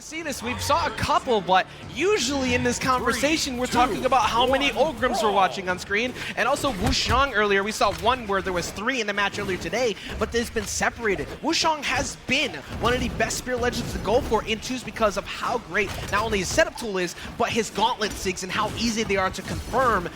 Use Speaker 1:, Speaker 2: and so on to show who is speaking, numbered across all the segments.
Speaker 1: see this. We saw a couple, but usually in this conversation, we're talking about how many Ogrims we're watching on screen. And also Wushang earlier, we saw one where there was 3 in the match earlier today, but it's been separated. Wushang has been one of the best Spirit Legends to go for in 2s because of how great not only his setup tool is, but his gauntlet sigs and how easy they are to confirm.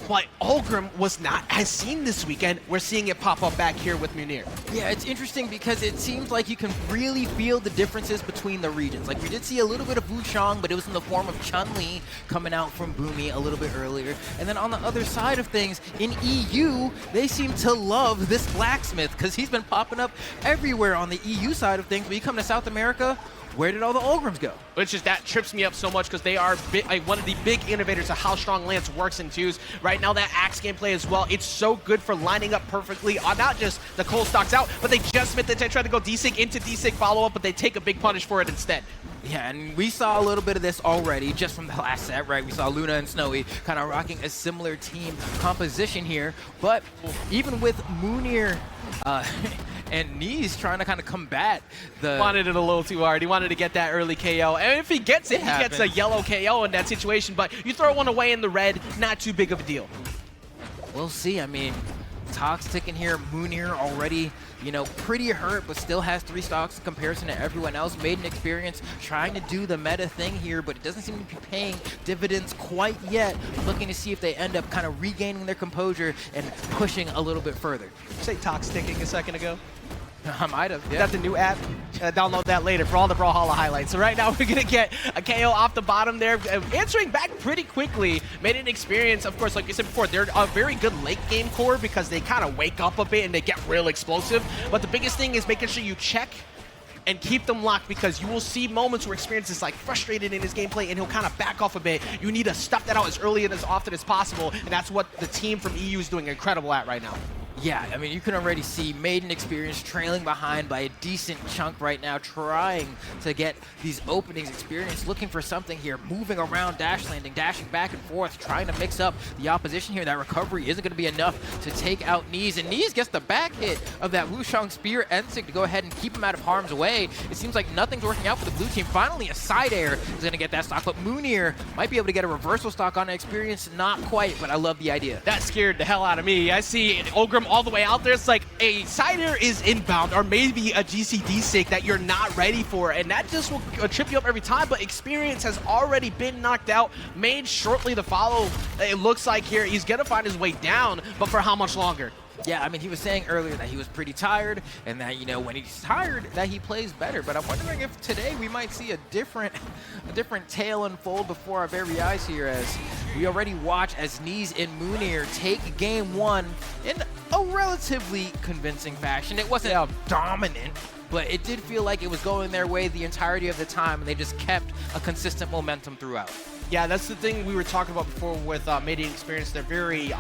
Speaker 1: But Ogrim was not as seen this weekend. We're seeing it pop up back here with Mounir.
Speaker 2: Yeah, it's interesting because it seems like you can really feel the differences between the regions. Like, we did see a little bit of Wushang, but it was in the form of Chun-Li coming out from Boomy a little bit earlier. And then on the other side of things, in EU, they seem to love this Blacksmith because he's been popping up everywhere on the EU side of things. When you come to South America, where did all the Ogrims go?
Speaker 1: Which is, that trips me up so much because they are one of the big innovators of how strong Lance works in 2s. Right now, that Axe gameplay as well, it's so good for lining up perfectly on not just the Cole stocks out, but they just meant that they tried to go D-Sig into D-Sig follow-up, but they take a big punish for it instead.
Speaker 2: Yeah, and we saw a little bit of this already just from the last set, right? We saw Luna and Snowy kind of rocking a similar team composition here, but even with Mounir and Neeze trying to kind of combat the...
Speaker 1: Wanted it a little too hard. He wanted to get that early KO. And if he gets it, he gets a yellow KO in that situation. But you throw one away in the red, not too big of a deal.
Speaker 2: We'll see. I mean, Toxic in here, Mounir already, you know, pretty hurt, but still has 3 stocks in comparison to everyone else. Maid an experience trying to do the meta thing here, but it doesn't seem to be paying dividends quite yet. Looking to see if they end up kind of regaining their composure and pushing a little bit further.
Speaker 1: Did you say Toxicking a second ago?
Speaker 2: I might have, yeah.
Speaker 1: Is that the new app? Download that later for all the Brawlhalla highlights. So right now we're going to get a KO off the bottom there. Answering back pretty quickly. Made an experience, of course, like you said before, they're a very good late game core because they kind of wake up a bit and they get real explosive. But the biggest thing is making sure you check and keep them locked, because you will see moments where Experience is like frustrated in his gameplay and he'll kind of back off a bit. You need to stuff that out as early and as often as possible, and that's what the team from EU is doing incredible at right now.
Speaker 2: Yeah, I mean, you can already see Maid an experience trailing behind by a decent chunk right now, trying to get these openings. Experience looking for something here, moving around, dash landing, dashing back and forth, trying to mix up the opposition here. That recovery isn't going to be enough to take out Neeze, and Neeze gets the back hit of that Wushang Spear Ensig to go ahead and keep him out of harm's way. It seems like nothing's working out for the blue team. Finally, a side air is going to get that stock, but Mounir might be able to get a reversal stock on Experience. Not quite, but I love the idea.
Speaker 1: That scared the hell out of me. I see Ogrim all the way out there. It's like a side air is inbound, or maybe a GCD sake that you're not ready for, and that just will trip you up every time. But Experience has already been knocked out. Maid shortly to follow. It looks like here he's gonna find his way down, but for how much longer?
Speaker 2: Yeah, I mean, he was saying earlier that he was pretty tired, and that, you know, when he's tired, that he plays better. But I'm wondering if today we might see a different tale unfold before our very eyes here, as we already watch as Neeze and Mounir take game 1 in a relatively convincing fashion. It wasn't dominant, but it did feel like it was going their way the entirety of the time, and they just kept a consistent momentum throughout.
Speaker 1: Yeah, that's the thing we were talking about before with Maid Experience. They're very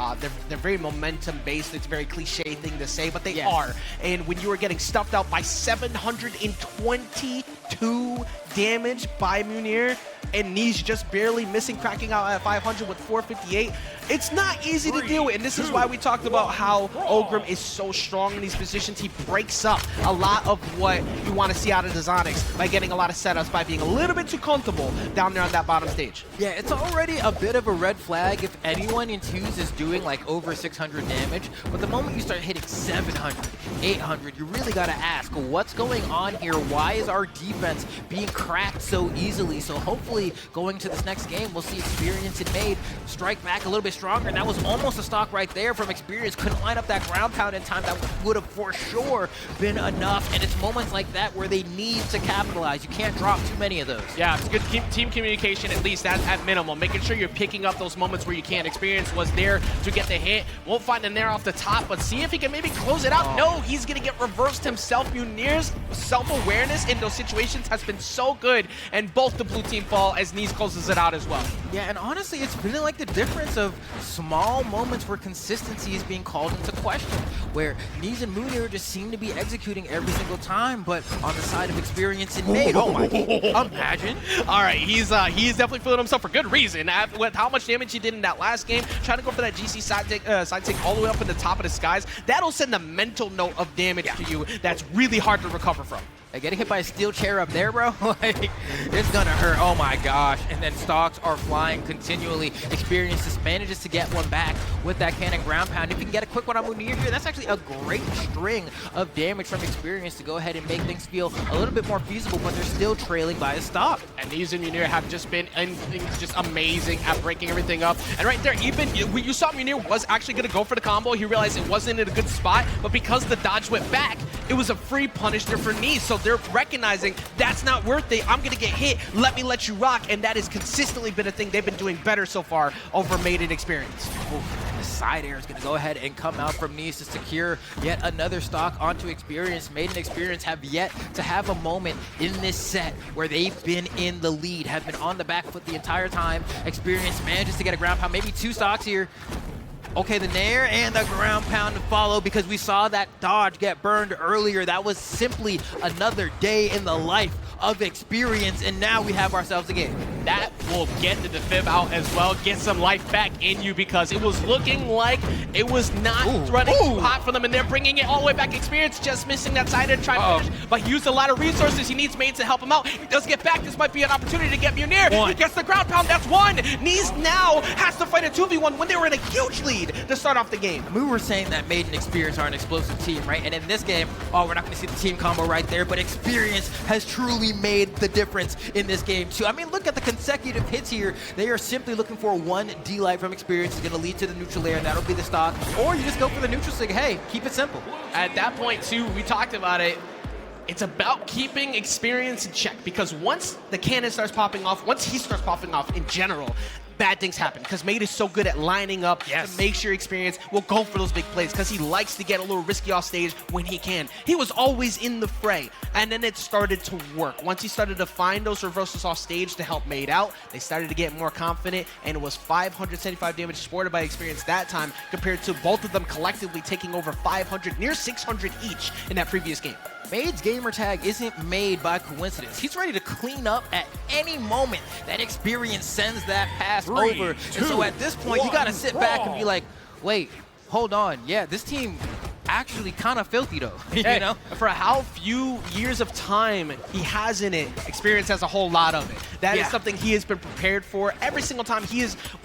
Speaker 1: momentum based. It's a very cliche thing to say, but they are. And when you are getting stuffed out by 722 damage by Mounir, and Neeze just barely missing, cracking out at 500 with 458, it's not easy to deal with. And this is why we talked about how Ogrim is so strong in these positions. He breaks up a lot of what you want to see out of the Zonics by getting a lot of setups, by being a little bit too comfortable down there on that bottom stage.
Speaker 2: Yeah, it's already a bit of a red flag if anyone in 2s is doing like over 600 damage, but the moment you start hitting 700, 800, you really got to ask, what's going on here? Why is our defense being cracked so easily? So hopefully going to this next game, we'll see Experience and Maid strike back a little bit stronger. And that was almost a stock right there from Experience. Couldn't line up that ground pound in time. That would have for sure been enough. And it's moments like that where they need to capitalize. You can't drop too many of those.
Speaker 1: Yeah, it's good team communication, at least at minimum. Making sure you're picking up those moments where you can't. Experience was there to get the hit. Won't find him there off the top, but see if he can maybe close it out. No, he's going to get reversed himself. Mounir's self-awareness in those situations has been so good, and both the blue team fall as Neeze closes it out as well.
Speaker 2: Yeah, and honestly, it's been like the difference of small moments where consistency is being called into question, where Neeze and Mounir just seem to be executing every single time, but on the side of Experience and Maid, oh my, imagine.
Speaker 1: All right, he's definitely feeling himself for good reason. With how much damage he did in that last game, trying to go for that GC side take all the way up in the top of the skies, that'll send a mental note of damage to you that's really hard to recover from.
Speaker 2: Getting hit by a steel chair up there, bro, like, it's gonna hurt. Oh my gosh. And then stocks are flying continually. Experience just manages to get one back with that cannon ground pound. If you can get a quick one on Mounir here, that's actually a great string of damage from Experience to go ahead and make things feel a little bit more feasible, but they're still trailing by a stock.
Speaker 1: And Neeze and Mounir have just been just amazing at breaking everything up. And right there, even when you saw Mounir was actually going to go for the combo, he realized it wasn't in a good spot, but because the dodge went back, it was a free punish there for Neeze. So they're recognizing that's not worth it. I'm going to get hit. Let me let you rock. And that has consistently been a thing they've been doing better so far over Maid and Experience.
Speaker 2: Ooh, and the side air is going to go ahead and come out from Neeze to secure yet another stock onto Experience. Maid and Experience have yet to have a moment in this set where they've been in the lead, have been on the back foot the entire time. Experience manages to get a ground pound, maybe 2 stocks here. Okay, the nair and the ground pound to follow because we saw that dodge get burned earlier. That was simply another day in the life of Experience, and now we have ourselves a game.
Speaker 1: That will get the defib out as well, get some life back in you because it was looking like it was not running too hot for them, and they're bringing it all the way back. Experience just missing that side air to try and finish, but he used a lot of resources. He needs Maid to help him out. He does get back. This might be an opportunity to get Mounir. He gets the ground pound. That's 1. Neeze now has to fight a 2v1 when they were in a huge lead to start off the game.
Speaker 2: We were saying that Maid and Experience are an explosive team, right? And in this game, we're not going to see the team combo right there, but Experience has truly made the difference in this game too. I mean, look at the consecutive hits here. They are simply looking for 1 D-Light from Experience. It's going to lead to the neutral layer. That'll be the stock. Or you just go for the neutral sig. Hey, keep it simple.
Speaker 1: At that point too, we talked about it. It's about keeping Experience in check because once the cannon starts popping off, once he starts popping off in general, bad things happen because Maid is so good at lining up to make sure Experience will go for those big plays because he likes to get a little risky off stage when he can. He was always in the fray, and then it started to work. Once he started to find those reversals off stage to help Maid out, they started to get more confident, and it was 575 damage supported by Experience that time compared to both of them collectively taking over 500, near 600 each in that previous game.
Speaker 2: Maid's gamer tag isn't made by coincidence. He's ready to clean up at any moment that Experience sends that pass over. And so at this point, you got to sit back and be like, wait, hold on. Yeah, this team actually kind of filthy though, you know?
Speaker 1: For how few years of time he has in it, Experience has a whole lot of it. That is something he has been prepared for every single time.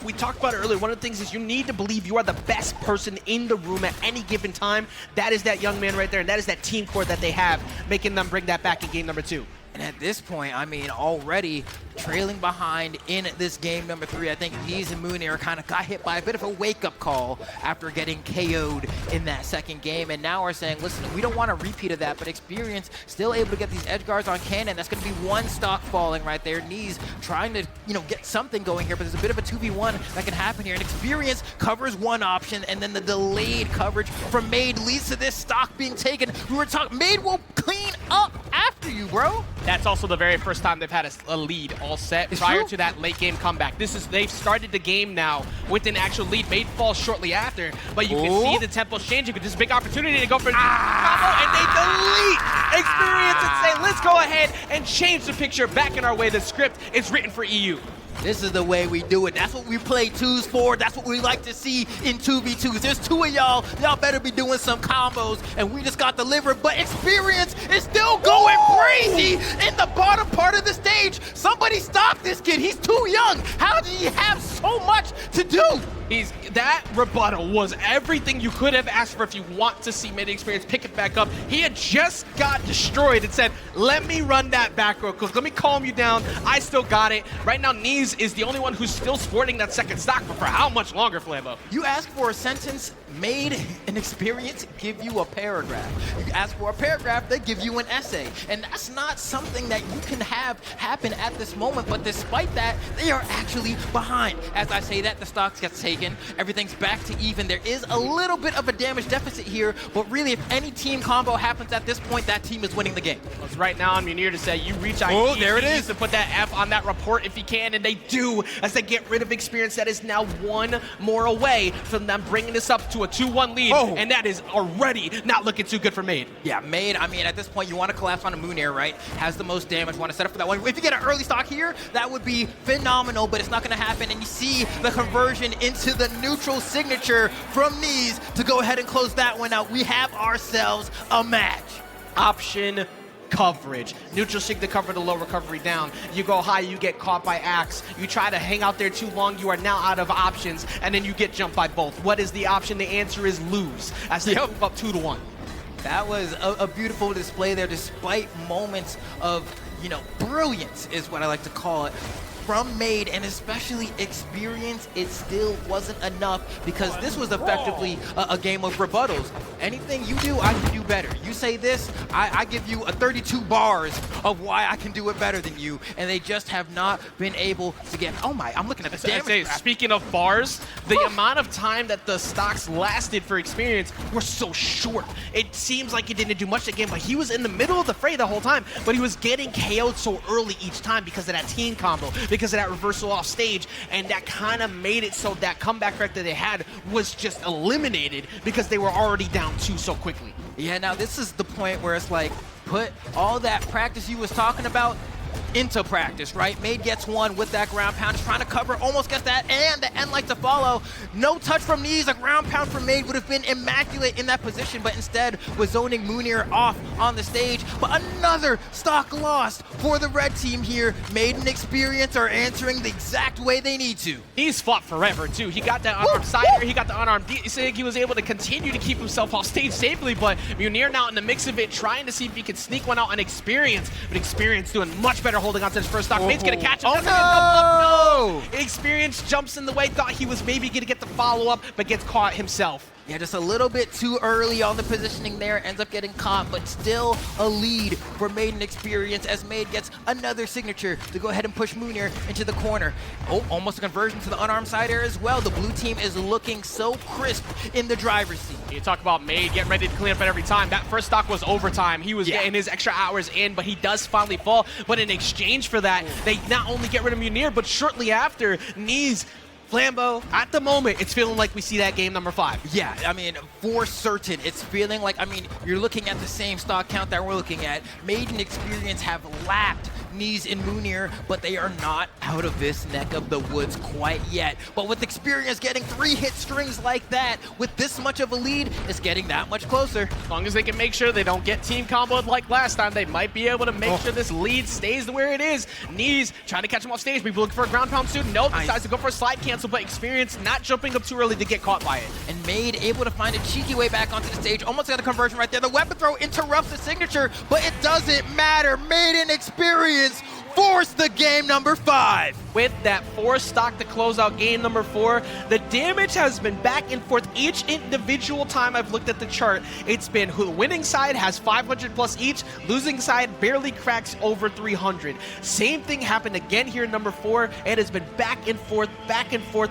Speaker 1: We talked about it earlier, one of the things is you need to believe you are the best person in the room at any given time. That is that young man right there, and that is that team core that they have, making them bring that back in game number 2.
Speaker 2: And at this point, I mean, already trailing behind in this game number 3, I think Neeze and Mounir kind of got hit by a bit of a wake-up call after getting KO'd in that second game. And now we're saying, listen, we don't want a repeat of that, but Experience still able to get these edge guards on cannon. That's going to be 1 stock falling right there. Neeze trying to, get something going here, but there's a bit of a 2v1 that can happen here. And Experience covers 1 option, and then the delayed coverage from Maid leads to this stock being taken. We were talking, Maid will clean up after you, bro.
Speaker 1: That's also the very first time they've had a lead all set prior to that late game comeback. They've started the game now with an actual lead. Maid falls shortly after, but you can see the tempos changing. This is a big opportunity to go for a combo, and they delete Experience and say, let's go ahead and change the picture back in our way. The script is written for EU.
Speaker 2: This is the way we do it. That's what we play 2s for. That's what we like to see in 2v2s. There's 2 of y'all. Y'all better be doing some combos, and we just got delivered. But Experience is still going crazy in the bottom part of the stage. Somebody stop this kid. He's too young. How did he have so much to do?
Speaker 1: That rebuttal was everything you could have asked for if you want to see Maid Experience pick it back up. He had just got destroyed and said, let me run that back real quick. Let me calm you down. I still got it. Right now, Neeze is the only one who's still sporting that second stock, but for how much longer, Flambo?
Speaker 2: You ask for a sentence, Maid and Experience give you a paragraph. You ask for a paragraph, they give you an essay. And that's not something that you can have happen at this moment, but despite that, they are actually behind. As I say that, the stocks get taken. Everything's back to even. There is a little bit of a damage deficit here, but really, if any team combo happens at this point, that team is winning the game.
Speaker 1: It's right now on Mounir to say, you reach IT.
Speaker 2: Oh, there it is.
Speaker 1: To put that F on that report if he can, and they do, as they get rid of Experience. That is now 1 more away from them bringing this up to a 2-1 lead, and that is already not looking too good for Maid.
Speaker 2: Yeah, Maid, I mean, at this point, you want to collapse on a Mounir, right? Has the most damage, want to set up for that one. If you get an early stock here, that would be phenomenal, but it's not going to happen, and you see the conversion into the neutral signature from Neeze to go ahead and close that one out. We have ourselves a match.
Speaker 1: Option coverage. Neutral sig to cover the low recovery down. You go high, you get caught by Axe. You try to hang out there too long, you are now out of options, and then you get jumped by both. What is the option? The answer is lose, as they move up 2-1.
Speaker 2: That was a beautiful display there, despite moments of, you know, brilliance is what I like to call it, from Maid, and especially experience. It still wasn't enough, because this was effectively a game of rebuttals. Anything you do, I can do better. You say this, I give you a 32 bars of why I can do it better than you, and they just have not been able to get, oh my, I'm looking at the damage graph.
Speaker 1: Speaking of bars, the amount of time that the stocks lasted for experience were so short. It seems like he didn't do much that game, but he was in the middle of the fray the whole time, but he was getting KO'd so early each time because of that team combo, because of that reversal off stage, and that kind of made it so that comeback threat that they had was just eliminated because they were already down 2 so quickly.
Speaker 2: Yeah, now this is the point where it's like, put all that practice you was talking about into practice, right? Maid gets one with that ground pound, trying to cover, almost gets that, and the end like to follow. No touch from Neeze. A ground pound from Maid would have been immaculate in that position, but instead was zoning Mounir off on the stage. But another stock lost for the red team here. Maid and Experience are answering the exact way they need to.
Speaker 1: He's fought forever, too. He got that unarmed cider, he got the unarmed sig. He was able to continue to keep himself off stage safely, but Mounir now in the mix of it, trying to see if he can sneak one out on Experience, but Experience doing much better holding on to his first stock. Maid's gonna catch him.
Speaker 2: Oh
Speaker 1: no! Experience jumps in the way, thought he was maybe gonna get the follow-up, but gets caught himself.
Speaker 2: Yeah, just a little bit too early on the positioning there, ends up getting caught, but still a lead for Maid and Experience as Maid gets another signature to go ahead and push Mounir into the corner. Oh, almost a conversion to the unarmed side air as well. The blue team is looking so crisp in the driver's seat.
Speaker 1: You talk about Maid getting ready to clean up at every time. That first stock was overtime. He was getting his extra hours in, but he does finally fall. But in exchange for that, they not only get rid of Mounir, but shortly after, Neeze, Flambeau, at the moment, it's feeling like we see that game number 5.
Speaker 2: Yeah, I mean, for certain, it's feeling like, I mean, you're looking at the same stock count that we're looking at. Maid and Experience have lapped Neeze and Mounir, but they are not out of this neck of the woods quite yet. But with Experience getting 3 hit strings like that, with this much of a lead, it's getting that much closer.
Speaker 1: As long as they can make sure they don't get team comboed like last time, they might be able to make sure this lead stays where it is. Neeze trying to catch him off stage, maybe looking for a ground pound soon. Nope, decides to go for a slide cancel, but Experience not jumping up too early to get caught by it.
Speaker 2: And Maid able to find a cheeky way back onto the stage. Almost got a conversion right there. The weapon throw interrupts the signature, but it doesn't matter. Maid and Experience force the game number 5.
Speaker 1: With that 4 stock to close out game number 4, the damage has been back and forth each individual time I've looked at the chart. It's been the winning side has 500 plus each, losing side barely cracks over 300. Same thing happened again here in number 4. It has been back and forth,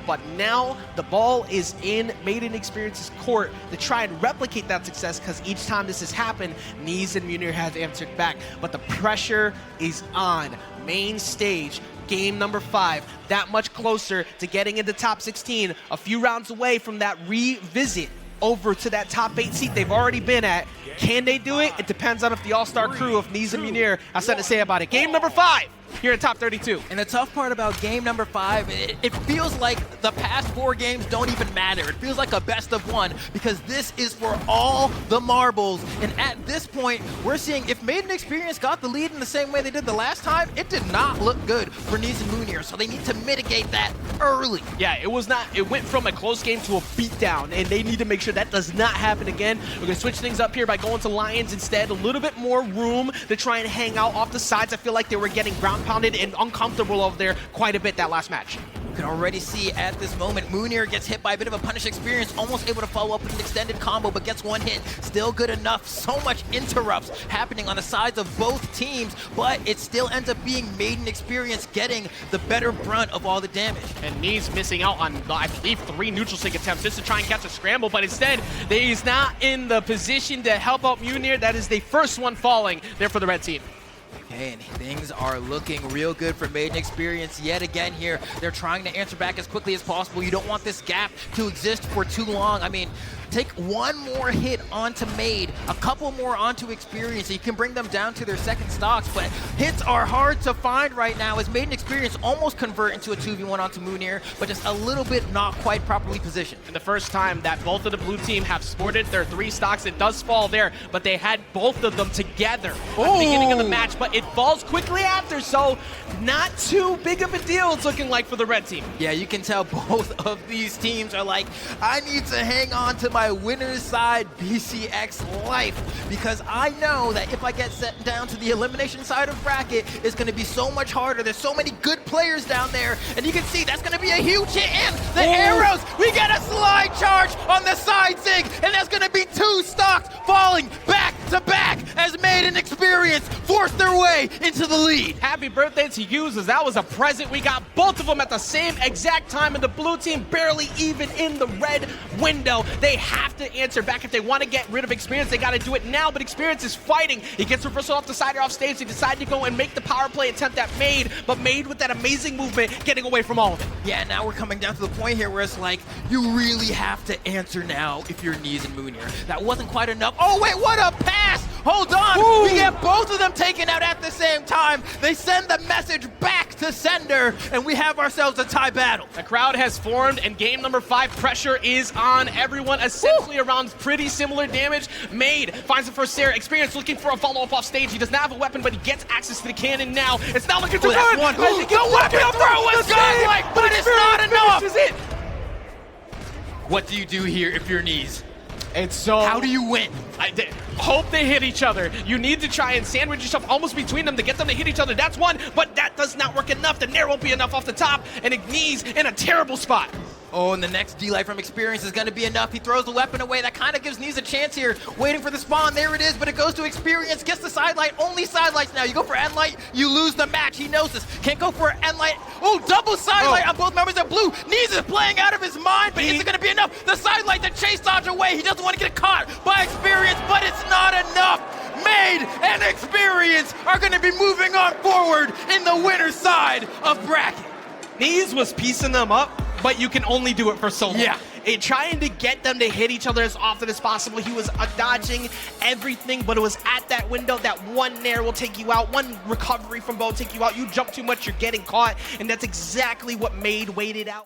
Speaker 1: but now the ball is in Maid and Experience's court to try and replicate that success, because each time this has happened, Neeze and Mounir have answered back, but the pressure is on. Main stage, game number 5, that much closer to getting into top 16, a few rounds away from that revisit over to that top 8 seat they've already been at. Can they do it? It depends on if the all-star crew of Neeze and Mounir has something to say about it. Game number 5 here in top 32.
Speaker 2: And the tough part about game number 5, it feels like the past 4 games don't even matter. It feels like a best of 1, because this is for all the marbles. And at this point, we're seeing if Maid and Experience got the lead in the same way they did the last time, it did not look good for Neeze and Mounir, so they need to mitigate that early.
Speaker 1: Yeah, it went from a close game to a beatdown, and they need to make sure that does not happen again. We're gonna switch things up here by going to Lions instead. A little bit more room to try and hang out off the sides. I feel like they were getting ground pounded and uncomfortable over there quite a bit that last match.
Speaker 2: You can already see at this moment, Mounir gets hit by a bit of a punish Experience, almost able to follow up with an extended combo, but gets 1 hit. Still good enough. So much interrupts happening on the sides of both teams, but it still ends up being Maid and Experience getting the better brunt of all the damage.
Speaker 1: And Neeze missing out on, I believe, 3 neutral sig attempts just to try and catch a scramble, but instead, he's not in the position to help out Mounir. That is the first one falling there for the red team.
Speaker 2: Okay, and things are looking real good for Maid and Experience yet again here. They're trying to answer back as quickly as possible. You don't want this gap to exist for too long. I mean, take one more hit onto Maid, a couple more onto Experience, so you can bring them down to their second stocks, but hits are hard to find right now as Maid and Experience almost convert into a 2v1 onto Mounir, but just a little bit not quite properly positioned.
Speaker 1: And the first time that both of the blue team have sported their 3 stocks, it does fall there, but they had both of them together at the beginning of the match, but it falls quickly after, so not too big of a deal it's looking like for the red team.
Speaker 2: Yeah, you can tell both of these teams are like, I need to hang on to my winner's side BCX life, because I know that if I get sent down to the elimination side of bracket, it's going to be so much harder. There's so many good players down there, and you can see that's going to be a huge hit in the arrows. We get a slide charge on the side zig, and that's going to be 2 stocks falling back to back as Maid and Experience force their way into the lead.
Speaker 1: Happy birthday to Users. That was a present. We got both of them at the same exact time, and the blue team barely even in the red window. They have to answer back. If they want to get rid of Experience, they got to do it now, but Experience is fighting. He gets reversal off the side or off stage. They decide to go and make the power play attempt at Maid, but Maid with that amazing movement getting away from all of it.
Speaker 2: Yeah, now we're coming down to the point here where it's like, you really have to answer now if you're Neeze and Mounir. That wasn't quite enough. Oh wait, what a pass! Hold on!
Speaker 1: Ooh.
Speaker 2: We get both of them taken out at the same time. They send the message back to sender, and we have ourselves a tie battle.
Speaker 1: The crowd has formed, and game number 5 pressure is on everyone, essentially around pretty similar damage. Maid finds the first Sarah. Experience looking for a follow-up off stage. He does not have a weapon, but he gets access to the cannon now. It's not looking too good.
Speaker 2: The weapon throw was godlike, but it's not enough.
Speaker 1: It.
Speaker 2: What do you do here if you're Neeze?
Speaker 1: It's so...
Speaker 2: How do you win?
Speaker 1: Hope they hit each other. You need to try and sandwich yourself almost between them to get them to hit each other. That's one, but that does not work enough. The nair won't be enough off the top, and Neeze in a terrible spot.
Speaker 2: Oh, and the next D-Light from Experience is going to be enough. He throws the weapon away. That kind of gives Neeze a chance here. Waiting for the spawn. There it is, but it goes to Experience. Gets the sidelight. Only sidelights now. You go for Endlight, you lose the match. He knows this. Can't go for Endlight. Oh, double sidelight on both members of blue. Neeze is playing out of his mind, but is it going to be enough? The sidelight, the chase dodge away. He doesn't want to get caught by Experience, but it's not enough. Maid and Experience are going to be moving on forward in the winner's side of bracket.
Speaker 1: Neeze was piecing them up, but you can only do it for so long.
Speaker 2: Yeah.
Speaker 1: Trying to get them to hit each other as often as possible. He was dodging everything, but it was at that window. That one nair will take you out. One recovery from bow will take you out. You jump too much, you're getting caught, and that's exactly what Maid waited out.